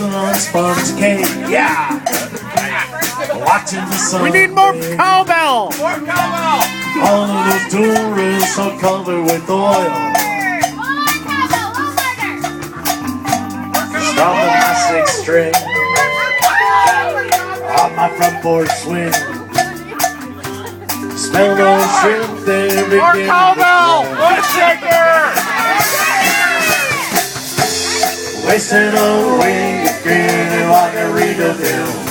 Sipping on sponge cake. Yeah. Watching the sun. We need more cowbell. More cowbell. All of those tourists are covered with oil. Strumming my sixth string on my front porch swing. Smell those shrimp, they're beginning More cowbell. More shaker. wasting away, feeling like a real deal.